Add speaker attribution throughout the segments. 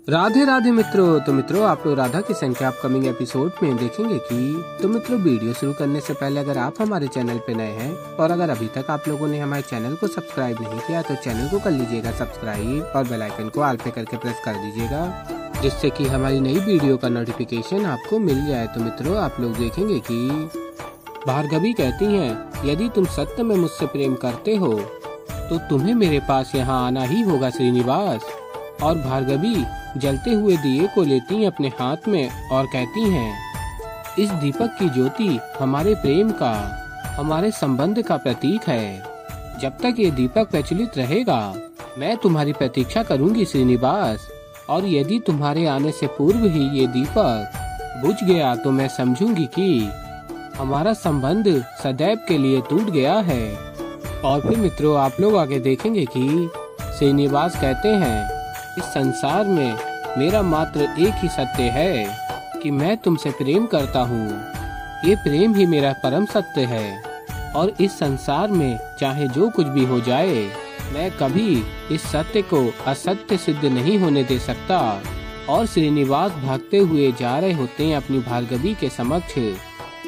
Speaker 1: राधे राधे मित्रों। तो मित्रों, आप लोग राधा किशन के अपकमिंग एपिसोड में देखेंगे कि तो मित्रों, वीडियो शुरू करने से पहले अगर आप हमारे चैनल पे नए हैं और अगर अभी तक आप लोगों ने हमारे चैनल को सब्सक्राइब नहीं किया तो चैनल को कर लीजिएगा सब्सक्राइब और बेल आइकन को ऑल पे करके प्रेस कर दीजिएगा, जिससे कि हमारी नई वीडियो का नोटिफिकेशन आपको मिल जाए। तो मित्रों, आप लोग देखेंगे कि भार्गवी कहती है, यदि तुम सत्य में मुझसे प्रेम करते हो तो तुम्हें मेरे पास यहाँ आना ही होगा श्रीनिवास। और भार्गवी जलते हुए दिए को लेती हैं अपने हाथ में और कहती हैं, इस दीपक की ज्योति हमारे प्रेम का, हमारे संबंध का प्रतीक है। जब तक ये दीपक प्रज्वलित रहेगा मैं तुम्हारी प्रतीक्षा करूंगी श्रीनिवास। और यदि तुम्हारे आने से पूर्व ही ये दीपक बुझ गया तो मैं समझूंगी कि हमारा संबंध सदैव के लिए टूट गया है। और फिर मित्रों, आप लोग आगे देखेंगे कि श्रीनिवास कहते हैं, इस संसार में मेरा मात्र एक ही सत्य है कि मैं तुमसे प्रेम करता हूँ। ये प्रेम ही मेरा परम सत्य है और इस संसार में चाहे जो कुछ भी हो जाए मैं कभी इस सत्य को असत्य सिद्ध नहीं होने दे सकता। और श्रीनिवास भागते हुए जा रहे होते हैं अपनी भार्गवी के समक्ष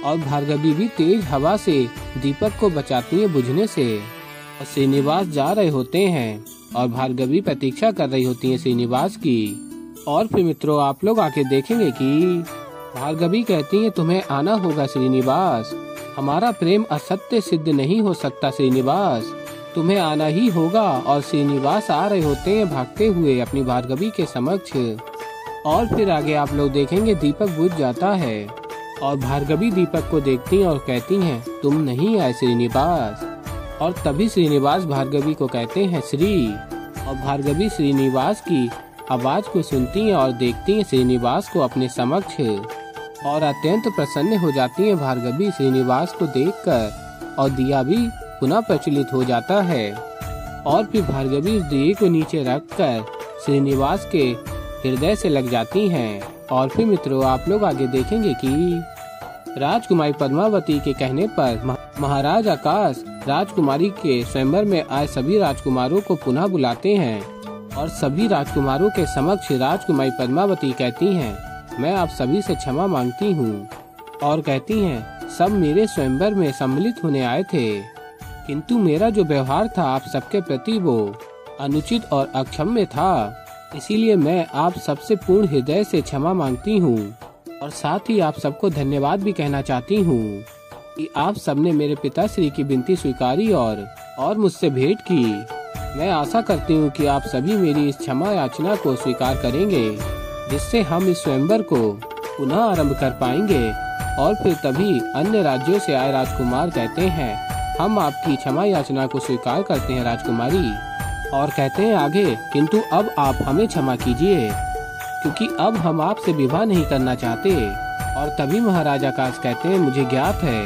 Speaker 1: और भार्गवी भी तेज हवा से दीपक को बचाती है बुझने से। और श्रीनिवास जा रहे होते हैं और भार्गवी प्रतीक्षा कर रही होती है श्रीनिवास की। और फिर मित्रों, आप लोग आके देखेंगे कि भार्गवी कहती है, तुम्हें आना होगा श्रीनिवास, हमारा प्रेम असत्य सिद्ध नहीं हो सकता श्रीनिवास, तुम्हें आना ही होगा। और श्रीनिवास आ रहे होते हैं भागते हुए अपनी भार्गवी के समक्ष। और फिर आगे आप लोग देखेंगे दीपक बुझ जाता है और भार्गवी दीपक को देखती हैं और कहती हैं, तुम नहीं आए श्रीनिवास। और तभी श्रीनिवास भार्गवी को कहते हैं श्री। और भार्गवी श्रीनिवास की आवाज को सुनती हैं और देखती हैं श्रीनिवास को अपने समक्ष और अत्यंत प्रसन्न हो जाती हैं भार्गवी श्रीनिवास को देखकर। और दिया भी पुनः प्रज्वलित हो जाता है और फिर भार्गवी उस दिए को नीचे रखकर श्रीनिवास के हृदय से लग जाती हैं। और फिर मित्रों, आप लोग आगे देखेंगे कि राजकुमारी पद्मावती के कहने पर महाराज आकाश राजकुमारी के स्वयंवर में आए सभी राजकुमारों को पुनः बुलाते हैं। और सभी राजकुमारों के समक्ष राजकुमारी पद्मावती कहती हैं, मैं आप सभी से क्षमा मांगती हूँ। और कहती हैं, सब मेरे स्वयंवर में सम्मिलित होने आए थे, किंतु मेरा जो व्यवहार था आप सबके प्रति वो अनुचित और अक्षम्य था, इसीलिए मैं आप सबसे पूर्ण हृदय से क्षमा मांगती हूँ। और साथ ही आप सबको धन्यवाद भी कहना चाहती हूँ कि आप सबने मेरे पिताश्री की विनती स्वीकारी और मुझसे भेंट की। मैं आशा करती हूँ कि आप सभी मेरी इस क्षमा याचना को स्वीकार करेंगे, जिससे हम इस स्वयंवर को पुनः आरंभ कर पाएंगे। और फिर तभी अन्य राज्यों से आए राजकुमार कहते हैं, हम आपकी क्षमा याचना को स्वीकार करते हैं राजकुमारी। और कहते हैं आगे, किंतु अब आप हमें क्षमा कीजिए क्योंकि अब हम आपसे विवाह नहीं करना चाहते। और तभी महाराज आकाश कहते हैं, मुझे ज्ञात है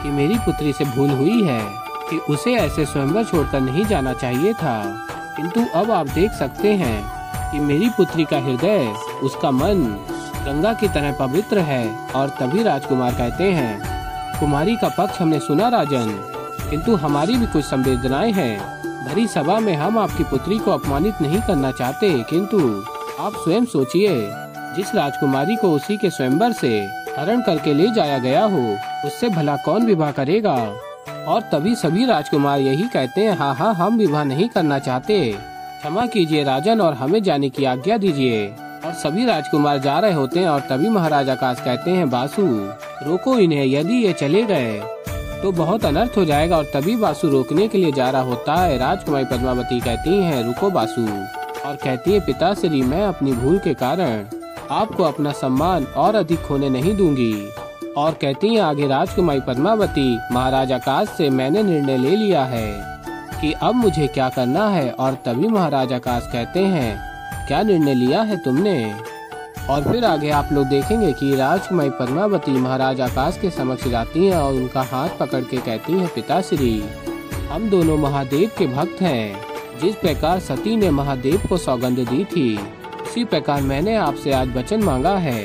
Speaker 1: कि मेरी पुत्री से भूल हुई है कि उसे ऐसे स्वयंवर छोड़कर नहीं जाना चाहिए था, किंतु अब आप देख सकते हैं कि मेरी पुत्री का हृदय, उसका मन गंगा की तरह पवित्र है। और तभी राजकुमार कहते हैं, कुमारी का पक्ष हमने सुना राजन, किंतु हमारी भी कुछ संवेदनाएं हैं। भरी सभा में हम आपकी पुत्री को अपमानित नहीं करना चाहते, किंतु आप स्वयं सोचिए, जिस राजकुमारी को उसी के स्वयंवर से हरण करके ले जाया गया हो, उससे भला कौन विवाह करेगा। और तभी सभी राजकुमार यही कहते हैं, हाँ हाँ, हम विवाह नहीं करना चाहते, क्षमा कीजिए राजन और हमें जाने की आज्ञा दीजिए। और सभी राजकुमार जा रहे होते हैं और तभी महाराज आकाश कहते हैं, बासु रोको इन्हें, यदि ये चले गए तो बहुत अनर्थ हो जाएगा। और तभी बासु रोकने के लिए जा रहा होता है। राजकुमारी पद्मावती कहती है, रुको बासु। और कहती है, पिताश्री, मैं अपनी भूल के कारण आपको अपना सम्मान और अधिक खोने नहीं दूंगी। और कहती है आगे राजकुमारी पद्मावती, महाराज आकाश से मैंने निर्णय ले लिया है कि अब मुझे क्या करना है। और तभी महाराज आकाश कहते हैं, क्या निर्णय लिया है तुमने। और फिर आगे आप लोग देखेंगे कि राजकुमारी पद्मावती महाराज आकाश के समक्ष जाती हैं और उनका हाथ पकड़ के कहती हैं, पिताश्री, हम दोनों महादेव के भक्त हैं। जिस प्रकार सती ने महादेव को सौगंध दी थी, उसी प्रकार मैंने आपसे आज वचन मांगा है।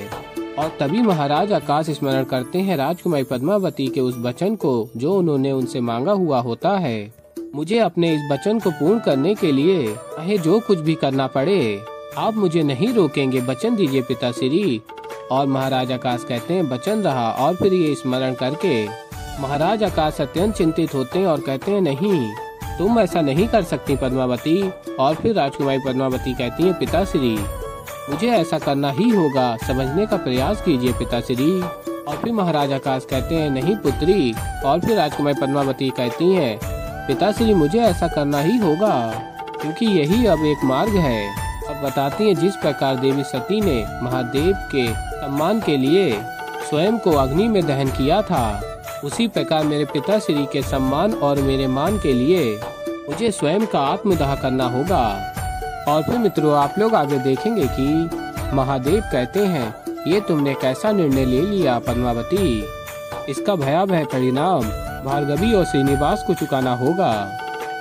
Speaker 1: और तभी महाराज आकाश स्मरण करते हैं राजकुमारी पद्मावती के उस वचन को जो उन्होंने उनसे मांगा हुआ होता है। मुझे अपने इस वचन को पूर्ण करने के लिए चाहे जो कुछ भी करना पड़े, आप मुझे नहीं रोकेंगे, वचन दीजिए पिताश्री। और महाराज आकाश कहते हैं वचन रहा। और फिर ये स्मरण करके महाराज आकाश अत्यंत चिंतित होते हैं और कहते हैं नहीं, तुम ऐसा नहीं कर सकती पद्मावती। और फिर राजकुमारी पद्मावती कहती है पिताश्री मुझे ऐसा करना ही होगा, समझने का प्रयास कीजिए पिताश्री। और फिर महाराज आकाश कहते हैं नहीं पुत्री। और फिर राजकुमारी पद्मावती कहती हैं पिताश्री मुझे ऐसा करना ही होगा, क्योंकि यही अब एक मार्ग है। और बताती हैं जिस प्रकार देवी सती ने महादेव के सम्मान के लिए स्वयं को अग्नि में दहन किया था, उसी प्रकार मेरे पिताश्री के सम्मान और मेरे मान के लिए मुझे स्वयं का आत्मदाह करना होगा। और फिर मित्रों आप लोग आगे देखेंगे कि महादेव कहते हैं ये तुमने कैसा निर्णय ले लिया पद्मावती, इसका भयावह परिणाम भार्गवी और श्रीनिवास को चुकाना होगा।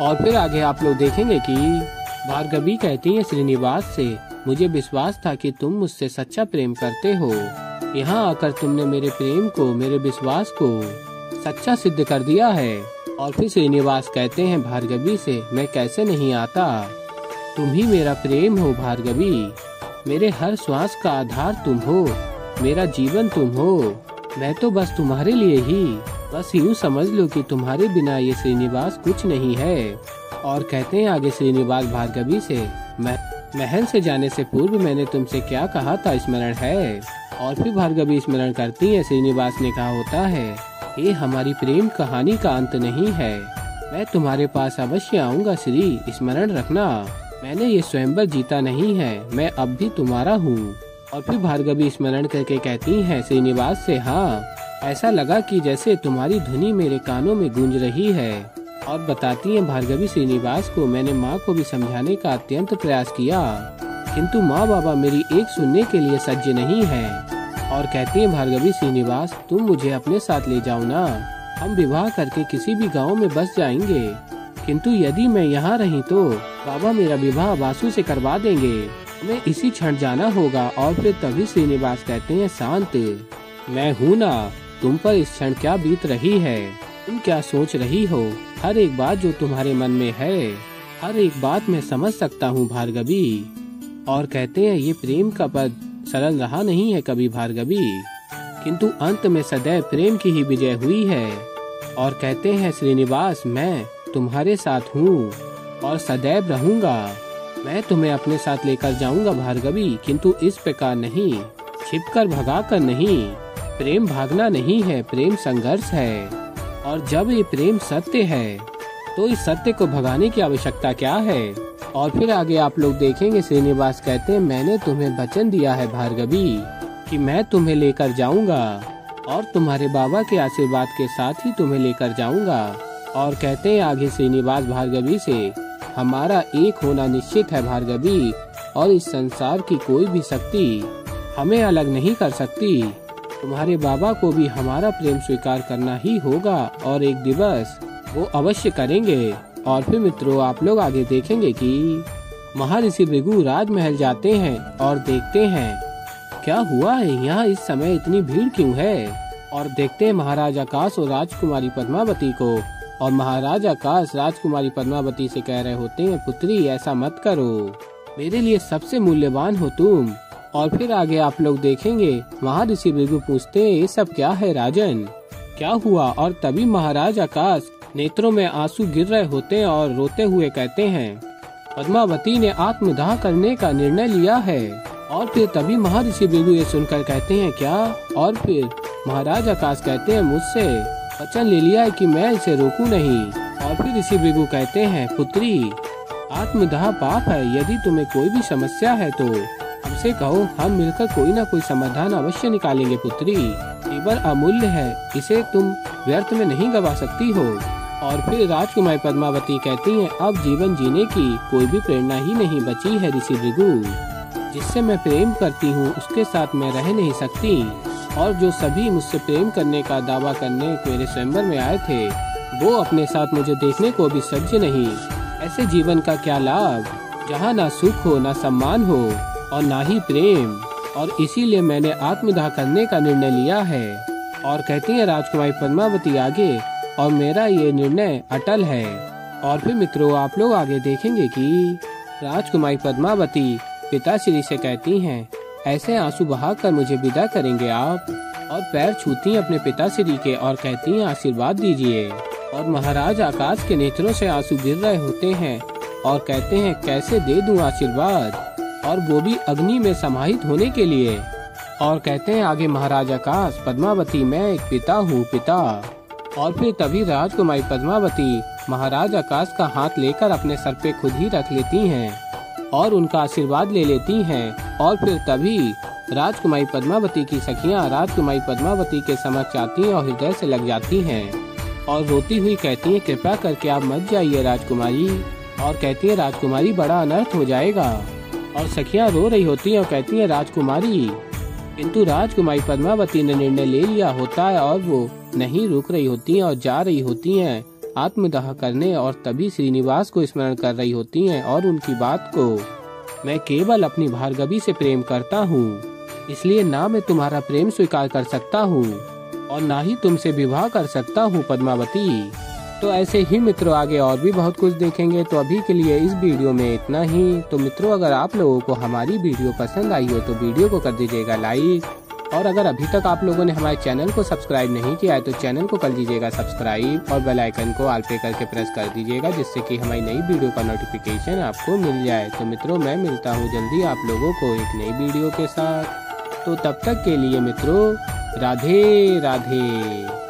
Speaker 1: और फिर आगे आप लोग देखेंगे कि भार्गवी कहती है श्रीनिवास से मुझे विश्वास था कि तुम मुझसे सच्चा प्रेम करते हो, यहाँ आकर तुमने मेरे प्रेम को, मेरे विश्वास को सच्चा सिद्ध कर दिया है। और फिर श्रीनिवास कहते हैं भार्गवी से मैं कैसे नहीं आता, तुम ही मेरा प्रेम हो भार्गवी, मेरे हर श्वास का आधार तुम हो, मेरा जीवन तुम हो, मैं तो बस तुम्हारे लिए ही, बस यूँ समझ लो कि तुम्हारे बिना ये श्रीनिवास कुछ नहीं है। और कहते हैं आगे श्रीनिवास भार्गवी से महल से जाने से पूर्व मैंने तुमसे क्या कहा था स्मरण है। और फिर भार्गवी स्मरण करती है श्रीनिवास ने कहा होता है ये हमारी प्रेम कहानी का अंत नहीं है, मैं तुम्हारे पास अवश्य आऊँगा श्री, स्मरण रखना मैंने ये स्वयंवर जीता नहीं है, मैं अब भी तुम्हारा हूँ। और फिर भार्गवी स्मरण करके कहती हैं श्रीनिवास से हाँ ऐसा लगा कि जैसे तुम्हारी धुनी मेरे कानों में गूंज रही है। और बताती हैं भार्गवी श्रीनिवास को मैंने माँ को भी समझाने का अत्यंत प्रयास किया, किंतु माँ बाबा मेरी एक सुनने के लिए सज्ज नहीं है। और कहती हैं भार्गवी श्रीनिवास तुम मुझे अपने साथ ले जाओ ना, हम विवाह करके किसी भी गाँव में बस जाएंगे, किंतु यदि मैं यहाँ रही तो बाबा मेरा विवाह वासु से करवा देंगे, हमें इसी क्षण जाना होगा। और फिर तभी श्रीनिवास कहते हैं शांत, मैं हूँ ना, तुम पर इस क्षण क्या बीत रही है, तुम क्या सोच रही हो, हर एक बात जो तुम्हारे मन में है, हर एक बात मैं समझ सकता हूँ भार्गवी। और कहते हैं ये प्रेम का पद सरल रहा नहीं है कभी भार्गवी, किंतु अंत में सदैव प्रेम की ही विजय हुई है। और कहते हैं श्रीनिवास मैं तुम्हारे साथ हूँ और सदैव रहूंगा, मैं तुम्हें अपने साथ लेकर जाऊंगा भार्गवी, किंतु इस प्रकार नहीं, छिपकर भगाकर नहीं, प्रेम भागना नहीं है, प्रेम संघर्ष है। और जब ये प्रेम सत्य है तो इस सत्य को भगाने की आवश्यकता क्या है। और फिर आगे आप लोग देखेंगे श्रीनिवास कहते हैं मैंने तुम्हें वचन दिया है भार्गवी कि मैं तुम्हें लेकर जाऊंगा और तुम्हारे बाबा के आशीर्वाद के साथ ही तुम्हें लेकर जाऊंगा। और कहते हैं आगे श्रीनिवास भार्गवी से हमारा एक होना निश्चित है भार्गवी, और इस संसार की कोई भी शक्ति हमें अलग नहीं कर सकती, तुम्हारे बाबा को भी हमारा प्रेम स्वीकार करना ही होगा और एक दिवस वो अवश्य करेंगे। और फिर मित्रों आप लोग आगे देखेंगे कि महर्षि भृगु राजमहल जाते हैं और देखते हैं क्या हुआ है, यहाँ इस समय इतनी भीड़ क्यों है। और देखते हैं महाराज आकाश और राजकुमारी पद्मावती को, और महाराज आकाश राजकुमारी पद्मावती से कह रहे होते हैं पुत्री ऐसा मत करो, मेरे लिए सबसे मूल्यवान हो तुम। और फिर आगे आप लोग देखेंगे महर्षि भृगु पूछते हैं ये सब क्या है राजन, क्या हुआ। और तभी महाराज आकाश नेत्रों में आंसू गिर रहे होते हैं और रोते हुए कहते हैं पद्मावती ने आत्मदाह करने का निर्णय लिया है। और फिर तभी महर्षि भृगु ये सुनकर कहते हैं क्या। और फिर महाराज आकाश कहते हैं मुझसे वचन ले लिया है कि मैं इसे रोकूं नहीं। और फिर ऋषि भृगु कहते हैं पुत्री आत्मदाह पाप है, यदि तुम्हें कोई भी समस्या है तो हमसे कहो, हम मिलकर कोई ना कोई समाधान अवश्य निकालेंगे पुत्री, जीवन अमूल्य है, इसे तुम व्यर्थ में नहीं गवा सकती हो। और फिर राजकुमारी पद्मावती कहती हैं अब जीवन जीने की कोई भी प्रेरणा ही नहीं बची है ऋषि भृगु, जिससे मैं प्रेम करती हूँ उसके साथ मैं रह नहीं सकती, और जो सभी मुझसे प्रेम करने का दावा करने मेरे स्वयंवर में आए थे वो अपने साथ मुझे देखने को भी सज्ज नहीं। ऐसे जीवन का क्या लाभ जहाँ ना सुख हो, ना सम्मान हो और ना ही प्रेम, और इसीलिए मैंने आत्मदाह करने का निर्णय लिया है। और कहती है राजकुमारी पद्मावती आगे, और मेरा ये निर्णय अटल है। और फिर मित्रों आप लोग आगे देखेंगे कि राजकुमारी पद्मावती पिताश्री से कहती हैं, ऐसे आंसू बहाकर मुझे विदा करेंगे आप? और पैर छूती हैं अपने पिताश्री के और कहती हैं, आशीर्वाद दीजिए। और महाराज आकाश के नेत्रों से आंसू गिर रहे होते हैं और कहते हैं, कैसे दे दूं आशीर्वाद, और वो भी अग्नि में समाहित होने के लिए। और कहते हैं आगे महाराज आकाश, पद्मावती मैं एक पिता हूँ, पिता। और फिर तभी राजकुमारी पद्मावती महाराज आकाश का हाथ लेकर अपने सर पे खुद ही रख लेती हैं और उनका आशीर्वाद ले लेती हैं। और फिर तभी राजकुमारी पद्मावती की सखियां राजकुमारी पद्मावती के समक्ष आती हैं और हृदय से लग जाती हैं और रोती हुई कहती हैं, कृपया करके आप मत जाइए राजकुमारी। और कहती है, राजकुमारी बड़ा अनर्थ हो जाएगा। और सखियां रो रही होती हैं और कहती हैं, राजकुमारी। किंतु राजकुमारी पद्मावती ने निर्णय ले लिया होता है और वो नहीं रुक रही होती हैं और जा रही होती हैं आत्मदाह करने। और तभी श्रीनिवास को स्मरण कर रही होती हैं और उनकी बात को, मैं केवल अपनी भार्गवी से प्रेम करता हूँ, इसलिए ना मैं तुम्हारा प्रेम स्वीकार कर सकता हूँ और ना ही तुमसे विवाह कर सकता हूँ पद्मावती। तो ऐसे ही मित्रों आगे और भी बहुत कुछ देखेंगे। तो अभी के लिए इस वीडियो में इतना ही। तो मित्रों अगर आप लोगों को हमारी वीडियो पसंद आई हो तो वीडियो को कर दीजिएगा लाइक, और अगर अभी तक आप लोगों ने हमारे चैनल को सब्सक्राइब नहीं किया है तो चैनल को कर दीजिएगा सब्सक्राइब और बेल आइकन को ऑल पे करके प्रेस कर दीजिएगा, जिससे कि हमारी नई वीडियो का नोटिफिकेशन आपको मिल जाए। तो मित्रों मैं मिलता हूँ जल्दी आप लोगों को एक नई वीडियो के साथ। तो तब तक के लिए मित्रों राधे राधे।